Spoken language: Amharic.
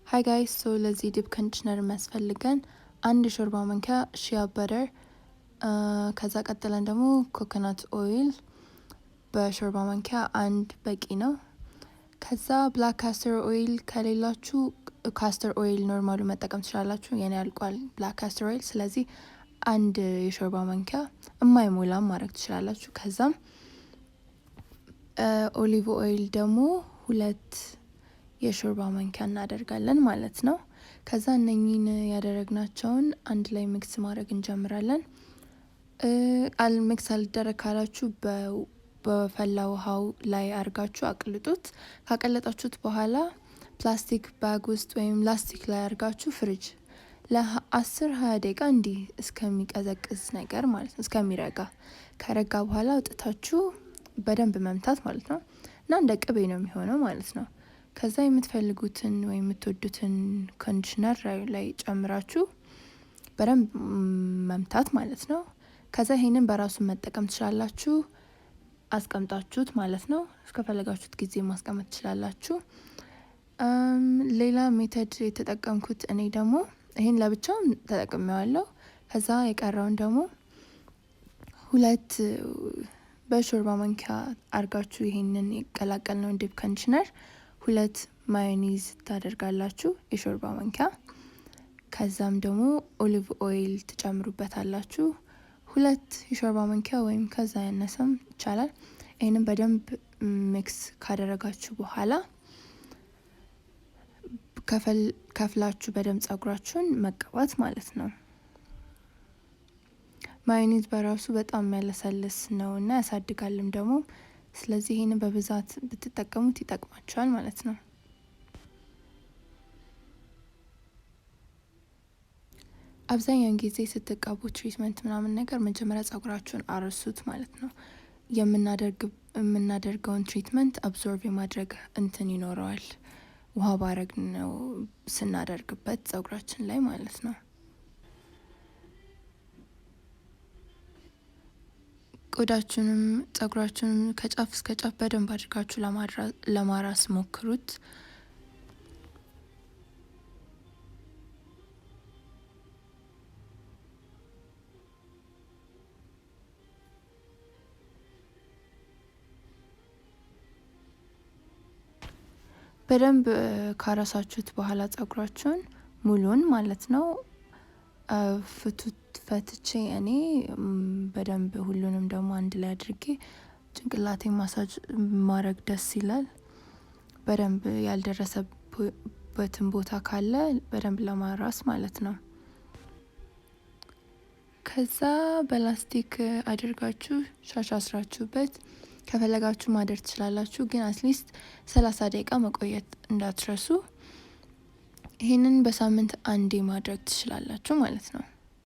ሃይ ጋይስ ለዚህ ዲፕ ኮንዲሽነር የሚያስፈልገን አንድ ሾርባ ማንኪያ ሺያ በተር፣ ከዛ ቀጥለን ደግሞ ኮኮናት ኦይል በሾርባ ማንኪያ አንድ በቂ ነው። ከዛ ብላክ ካስተር ኦይል ከሌላችሁ ካስተር ኦይል ኖርማሉ መጠቀም ትችላላችሁ። የኔ ያልቋል ብላክ ካስተር ኦይል፣ ስለዚህ አንድ የሾርባ ማንኪያ የማይሞላም ማድረግ ትችላላችሁ። ከዛም ኦሊቭ ኦይል ደግሞ 2 የሾርባ ማንኪያ እናደርጋለን ማለት ነው። ከዛ እነኚህን ያደረግናቸውን አንድ ላይ ሚክስ ማድረግ እንጀምራለን። ሚክስ አልደረግ ካላችሁ በፈላ ውሃው ላይ አርጋችሁ አቅልጡት። ካቀለጣችሁት በኋላ ፕላስቲክ ባግ ውስጥ ወይም ላስቲክ ላይ አርጋችሁ ፍሪጅ ለ10-20 ደቂቃ እንዲህ እስከሚቀዘቅዝ ነገር ማለት ነው፣ እስከሚረጋ። ከረጋ በኋላ አውጥታችሁ በደንብ መምታት ማለት ነው እና እንደ ቅቤ ነው የሚሆነው ማለት ነው። ከዛ የምትፈልጉትን ወይም የምትወዱትን ኮንዲሽነር ላይ ጨምራችሁ በደንብ መምታት ማለት ነው። ከዛ ይሄንን በራሱ መጠቀም ትችላላችሁ፣ አስቀምጣችሁት ማለት ነው። እስከፈለጋችሁት ጊዜ ማስቀመጥ ትችላላችሁ። ሌላ ሜተድ የተጠቀምኩት እኔ ደግሞ ይሄን ለብቻው ተጠቅሜዋለሁ። ከዛ የቀረውን ደግሞ 2 በሾርባ ማንኪያ አርጋችሁ ይሄንን የቀላቀልነውን ዲፕ ኮንዲሽነር 2 ማዮኒዝ ታደርጋላችሁ የሾርባ ማንኪያ። ከዛም ደግሞ ኦሊቭ ኦይል ትጨምሩበታላችሁ 2 የሾርባ ማንኪያ ወይም ከዛ ያነሰም ይቻላል። ይሄንን በደንብ ሚክስ ካደረጋችሁ በኋላ ከፍላችሁ በደንብ ጸጉራችሁን መቀባት ማለት ነው። ማዮኒዝ በራሱ በጣም የሚያለሰልስ ነው እና ያሳድጋልም ደግሞ። ስለዚህ ይሄንን በብዛት ብትጠቀሙት ይጠቅማችኋል ማለት ነው። አብዛኛውን ጊዜ ስትቀቡ ትሪትመንት ምናምን ነገር መጀመሪያ ጸጉራችሁን አርሱት ማለት ነው። የምናደርገውን ትሪትመንት አብዞርቭ የማድረግ እንትን ይኖረዋል፣ ውሃ ባረግ ነው ስናደርግበት ጸጉራችን ላይ ማለት ነው። ቆዳችሁንም ጸጉራችሁንም ከጫፍ እስከ ጫፍ በደንብ አድርጋችሁ ለማራስ ሞክሩት። በደንብ ካራሳችሁት በኋላ ጸጉራችሁን ሙሉን ማለት ነው ፈትቼ እኔ በደንብ ሁሉንም ደግሞ አንድ ላይ አድርጌ ጭንቅላቴ ማሳጅ ማድረግ ደስ ይላል። በደንብ ያልደረሰበትን ቦታ ካለ በደንብ ለማራስ ማለት ነው። ከዛ በላስቲክ አድርጋችሁ ሻሽ አስራችሁበት ከፈለጋችሁ ማደር ትችላላችሁ፣ ግን አትሊስት 30 ደቂቃ መቆየት እንዳትረሱ። ይሄንን በሳምንት አንዴ ማድረግ ትችላላችሁ ማለት ነው።